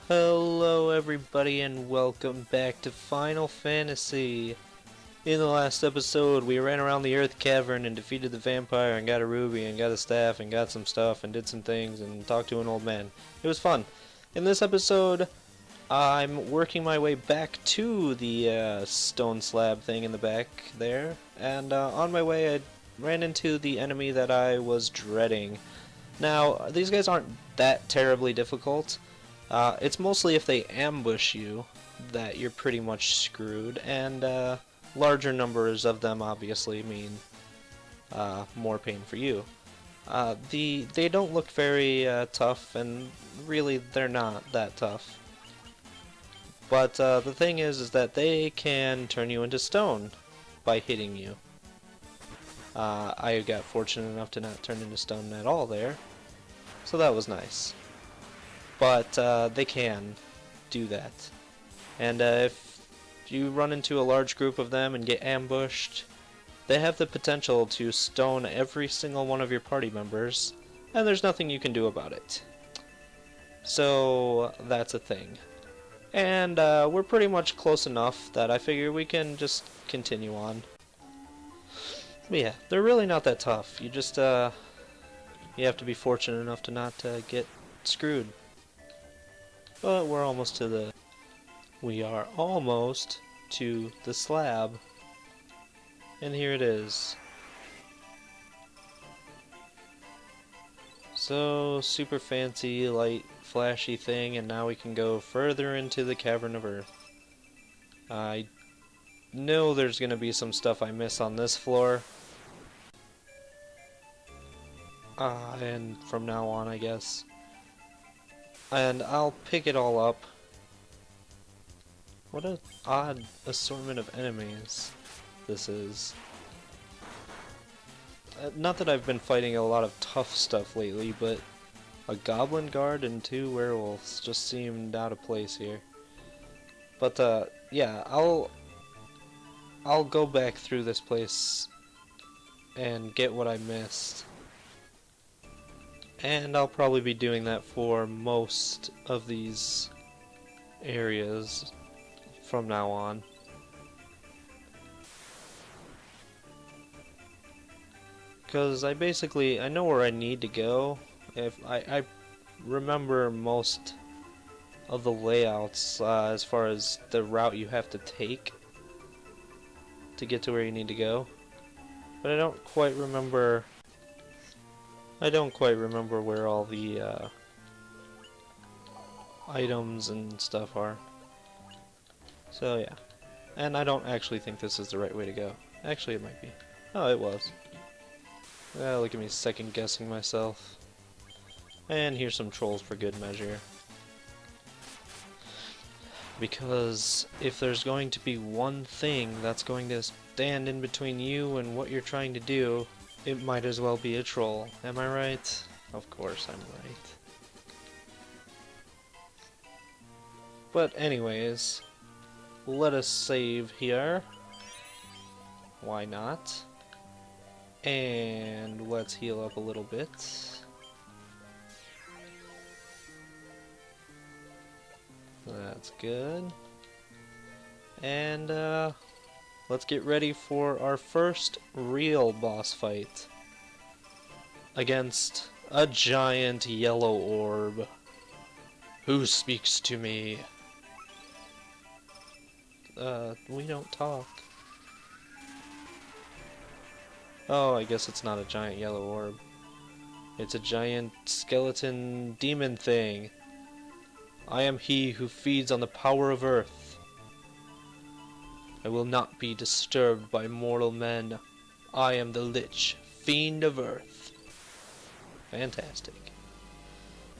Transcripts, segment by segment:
Hello everybody and welcome back to Final Fantasy. In the last episode we ran around the Earth Cavern and defeated the vampire and got a ruby and got a staff and got some stuff and did some things and talked to an old man. It was fun. In this episode I'm working my way back to the stone slab thing in the back there, and on my way I ran into the enemy that I was dreading. Now these guys aren't that terribly difficult. It's mostly if they ambush you that you're pretty much screwed, and larger numbers of them obviously mean more pain for you. They don't look very tough, and really they're not that tough. But the thing is that they can turn you into stone by hitting you. I got fortunate enough to not turn into stone at all there, so that was nice. But they can do that. And if you run into a large group of them and get ambushed, they have the potential to stone every single one of your party members, and there's nothing you can do about it. So that's a thing. And we're pretty much close enough that I figure we can just continue on. But yeah, they're really not that tough. You just you have to be fortunate enough to not get screwed. But we're almost to the... We are almost to the slab. And here it is. So, super fancy, light, flashy thing, and now we can go further into the Cavern of Earth. I know there's gonna be some stuff I miss on this floor. And from now on, I guess. And I'll pick it all up. What an odd assortment of enemies this is. Not that I've been fighting a lot of tough stuff lately, but a goblin guard and 2 werewolves just seemed out of place here. But yeah, I'll go back through this place and get what I missed. And I'll probably be doing that for most of these areas from now on. Because I know where I need to go. If I remember most of the layouts as far as the route you have to take to get to where you need to go. But I don't quite remember where all the items and stuff are. So yeah. And I don't actually think this is the right way to go. Actually, it might be. Oh, it was. Look at me second guessing myself. And here's some trolls for good measure. Because if there's going to be one thing that's going to stand in between you and what you're trying to do, it might as well be a troll. Am I right? Of course I'm right. But anyways, let us save here. Why not? And let's heal up a little bit. That's good. And let's get ready for our first real boss fight against a giant yellow orb. Who speaks to me? We don't talk. Oh, I guess it's not a giant yellow orb. It's a giant skeleton demon thing. I am he who feeds on the power of earth. I will not be disturbed by mortal men. I am the Lich, fiend of earth. Fantastic.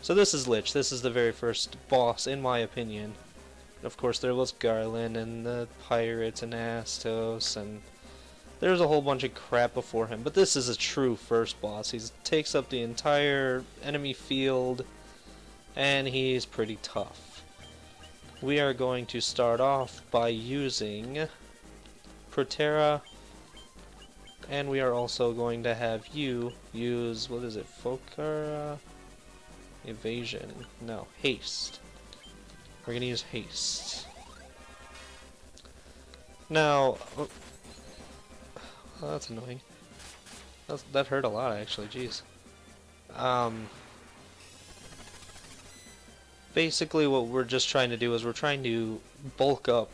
So this is Lich. This is the very first boss, in my opinion. Of course, there was Garland and the pirates and Astos, and there's a whole bunch of crap before him. But this is a true first boss. He takes up the entire enemy field, and he's pretty tough. We are going to start off by using Protera, and we are also going to have you use, what is it, Focus? Evasion. No, haste. we're gonna use haste. Now, oh, that's annoying. That hurt a lot, actually. Jeez. Basically, what we're just trying to do is we're trying to bulk up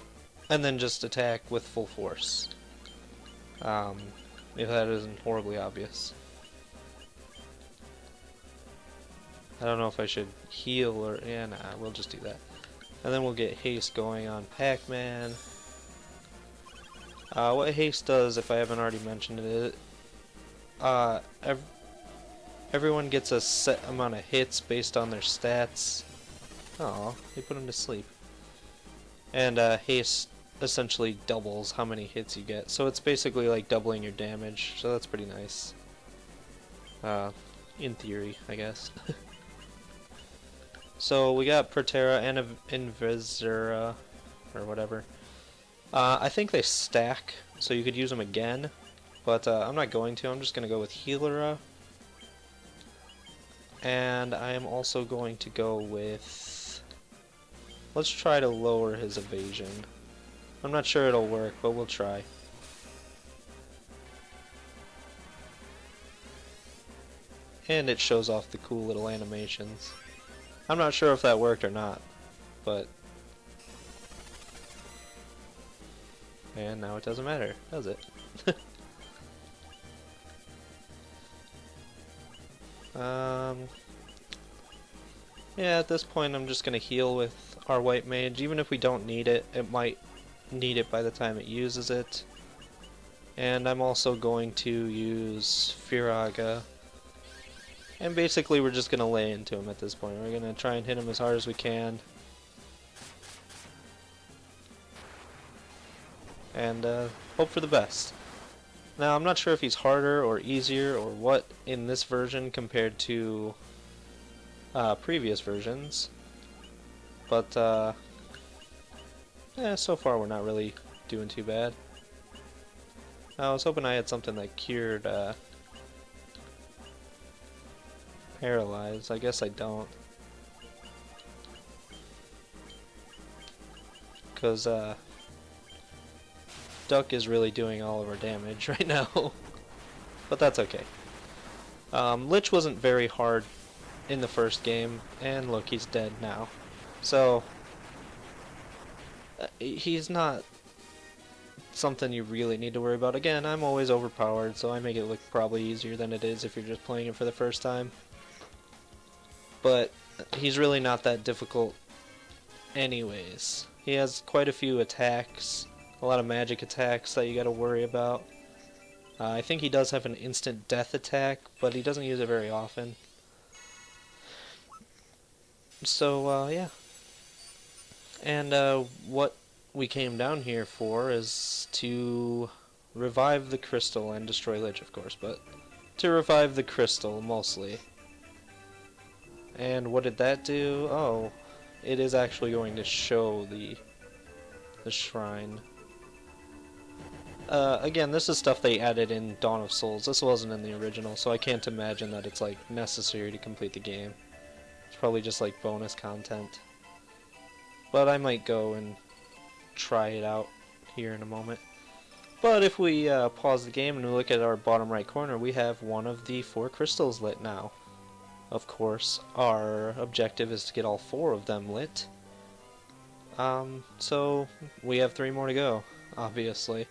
and then just attack with full force. If that isn't horribly obvious. I don't know if I should heal or... yeah, nah, we'll just do that. And then we'll get haste going on Pac-Man. What haste does, if I haven't already mentioned it, everyone gets a set amount of hits based on their stats. Oh, they put him to sleep. And haste essentially doubles how many hits you get. So it's basically like doubling your damage, so that's pretty nice. In theory, I guess. So we got Proterra and Invisura, or whatever. I think they stack, so you could use them again, but I'm not going to. I'm just going to go with Healera. And I am also going to go with... let's try to lower his evasion. I'm not sure it'll work, but we'll try. And it shows off the cool little animations. I'm not sure if that worked or not, but... and now it doesn't matter, does it? Yeah, at this point I'm just gonna heal with our white mage. Even if we don't need it, it might need it by the time it uses it. And I'm also going to use Firaga. And basically we're just gonna lay into him at this point. We're gonna try and hit him as hard as we can. And hope for the best. Now I'm not sure if he's harder or easier or what in this version compared to previous versions, but yeah, so far we're not really doing too bad. I was hoping I had something that cured paralyzed. I guess I don't, because Duck is really doing all of our damage right now. But that's okay. Lich wasn't very hard in the first game, and look, he's dead now. So, he's not something you really need to worry about. Again, I'm always overpowered, so I make it look probably easier than it is if you're just playing it for the first time. But he's really not that difficult anyways. He has quite a few attacks, a lot of magic attacks that you gotta worry about. I think he does have an instant death attack, but he doesn't use it very often. So, yeah. And what we came down here for is to revive the crystal and destroy Lich, of course, but to revive the crystal, mostly. And what did that do? Oh, it is actually going to show the shrine. Again, this is stuff they added in Dawn of Souls. This wasn't in the original, so I can't imagine that it's like necessary to complete the game. It's probably just like bonus content. But I might go and try it out here in a moment. But if we pause the game and we look at our bottom right corner, we have one of the 4 crystals lit now. Of course, our objective is to get all 4 of them lit. So we have 3 more to go, obviously.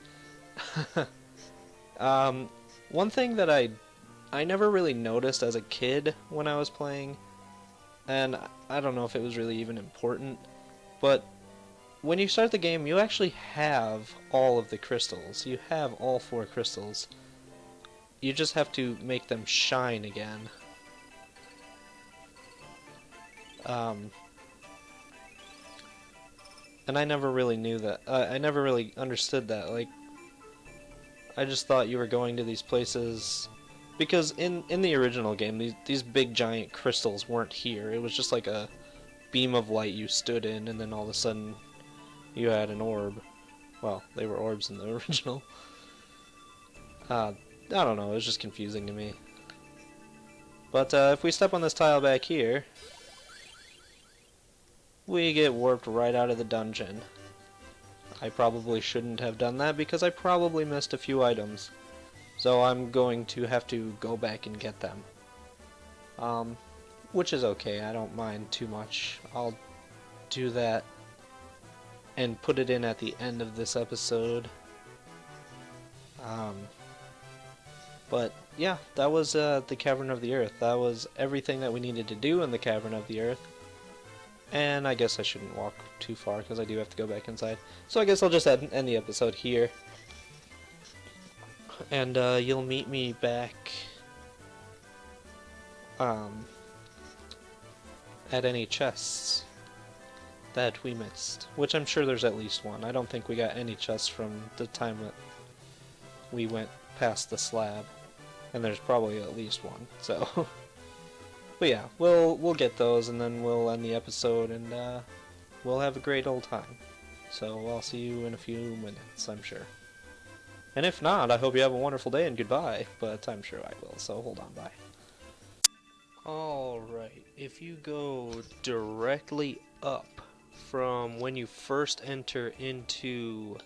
One thing that I never really noticed as a kid when I was playing, and I don't know if it was really even important, but when you start the game, you actually have all of the crystals. You have all 4 crystals. You just have to make them shine again. And I never really knew that. I never really understood that. Like, I just thought you were going to these places because in the original game, these big giant crystals weren't here. It was just like a beam of light you stood in, and then all of a sudden you had an orb. Well, they were orbs in the original. I don't know, it was just confusing to me. But if we step on this tile back here, we get warped right out of the dungeon. I probably shouldn't have done that because I probably missed a few items. So I'm going to have to go back and get them. Which is okay, I don't mind too much. I'll do that and put it in at the end of this episode. But yeah, that was the Cavern of the Earth. That was everything that we needed to do in the Cavern of the Earth. And I guess I shouldn't walk too far because I do have to go back inside. So I guess I'll just end the episode here. And you'll meet me back at any chests that we missed. Which I'm sure there's at least one. I don't think we got any chests from the time that we went past the slab. And there's probably at least one, so... But yeah, we'll get those, and then we'll end the episode, and we'll have a great old time. So I'll see you in a few minutes, I'm sure. And if not, I hope you have a wonderful day, and goodbye. But I'm sure I will, so hold on, bye. Alright, if you go directly up from when you first enter into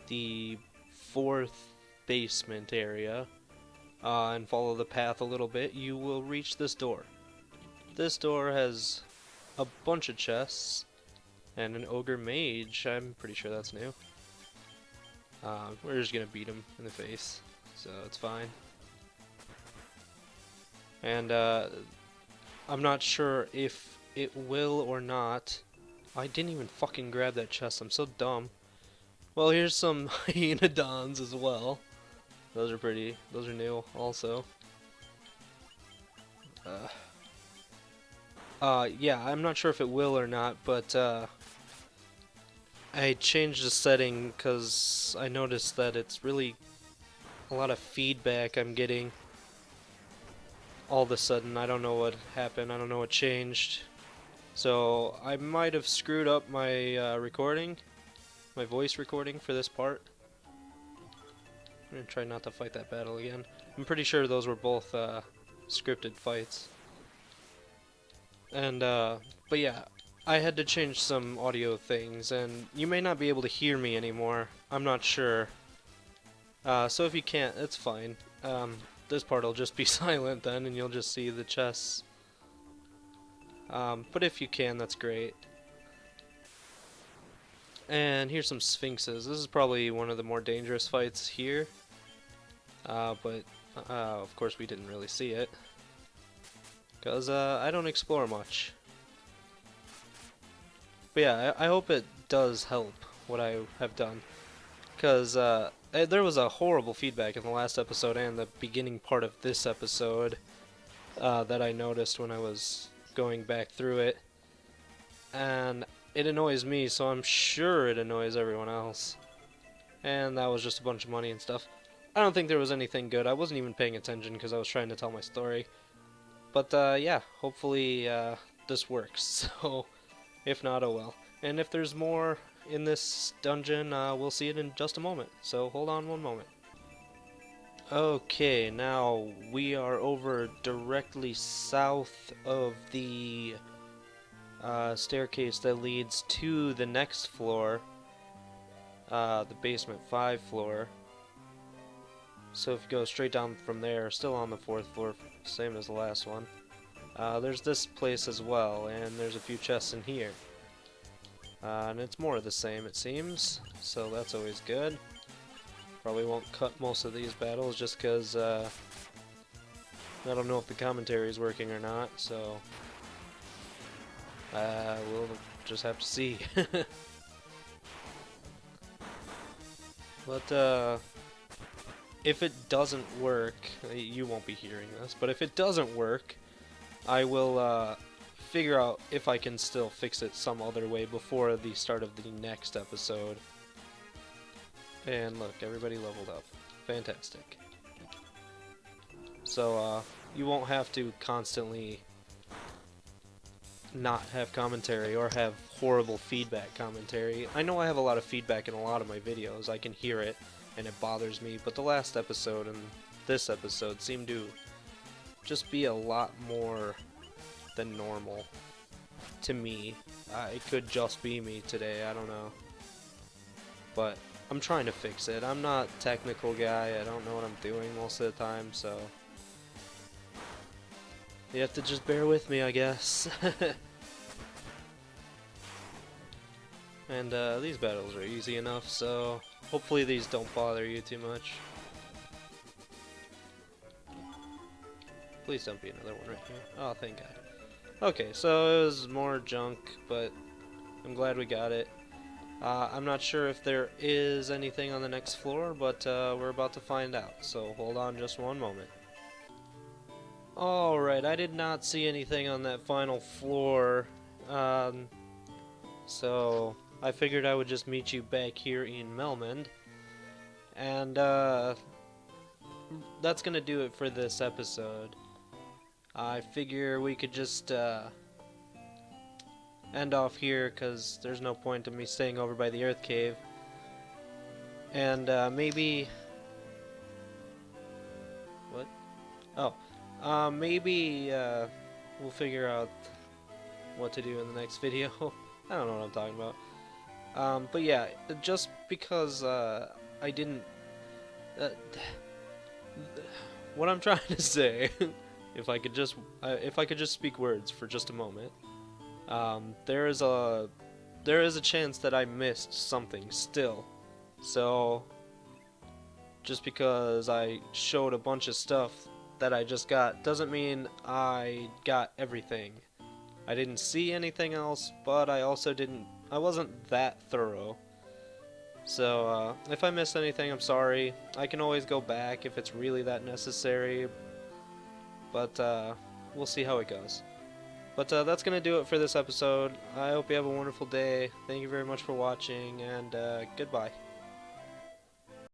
the 4th basement area, and follow the path a little bit, you will reach this door. This door has a bunch of chests and an ogre mage. I'm pretty sure that's new. We're just gonna beat him in the face, so it's fine. And I'm not sure if it will or not. I didn't even fucking grab that chest. I'm so dumb. Well, here's some hyenodons as well. Those are pretty. Those are new also. Yeah, I'm not sure if it will or not, but I changed the setting because I noticed that it's really a lot of feedback I'm getting all of a sudden. I don't know what happened. I don't know what changed. So I might have screwed up my recording, my voice recording for this part. I'm gonna try not to fight that battle again. I'm pretty sure those were both scripted fights. And but yeah, I had to change some audio things, and you may not be able to hear me anymore. I'm not sure. So if you can't, it's fine. This part will just be silent then, and you'll just see the chests. But if you can, that's great. And here's some sphinxes. This is probably one of the more dangerous fights here. But of course we didn't really see it. Because I don't explore much. But yeah, I hope it does help what I have done. Because there was a horrible feedback in the last episode and the beginning part of this episode that I noticed when I was going back through it. And it annoys me, so I'm sure it annoys everyone else. And that was just a bunch of money and stuff. I don't think there was anything good. I wasn't even paying attention because I was trying to tell my story. But yeah, hopefully this works. So if not, oh well. And if there's more in this dungeon, we'll see it in just a moment. So hold on one moment. Okay, now we are over directly south of the staircase that leads to the next floor, the basement 5 floor. So if you go straight down from there, still on the 4th floor, same as the last one. There's this place as well, and there's a few chests in here. And it's more of the same, it seems, so that's always good. Probably won't cut most of these battles just because I don't know if the commentary is working or not, so we'll just have to see. But if it doesn't work, you won't be hearing this, but if it doesn't work, I will figure out if I can still fix it some other way before the start of the next episode. And look, everybody leveled up. Fantastic. So, you won't have to constantly not have commentary or have horrible feedback commentary. I know I have a lot of feedback in a lot of my videos. I can hear it, and it bothers me, but the last episode and this episode seem to just be a lot more than normal to me. It could just be me today, I don't know. But I'm trying to fix it. I'm not a technical guy, I don't know what I'm doing most of the time, so you have to just bear with me, I guess. And these battles are easy enough, so hopefully these don't bother you too much. Please don't be another one right here. Oh, thank God. Okay, so it was more junk, but I'm glad we got it. I'm not sure if there is anything on the next floor, but we're about to find out, so hold on just one moment. Alright, I did not see anything on that final floor, so I figured I would just meet you back here in Melmond, and that's gonna do it for this episode. I figure we could just end off here, because there's no point in me staying over by the Earth Cave. And maybe... What? Oh. Maybe we'll figure out what to do in the next video. I don't know what I'm talking about. But yeah, just because I didn't... what I'm trying to say, if I could just speak words for just a moment, there is a chance that I missed something still. So just because I showed a bunch of stuff that I just got doesn't mean I got everything. I didn't see anything else, but I wasn't that thorough. So if I missed anything, I'm sorry. I can always go back if it's really that necessary, but we'll see how it goes. But that's going to do it for this episode. I hope you have a wonderful day. Thank you very much for watching, and goodbye.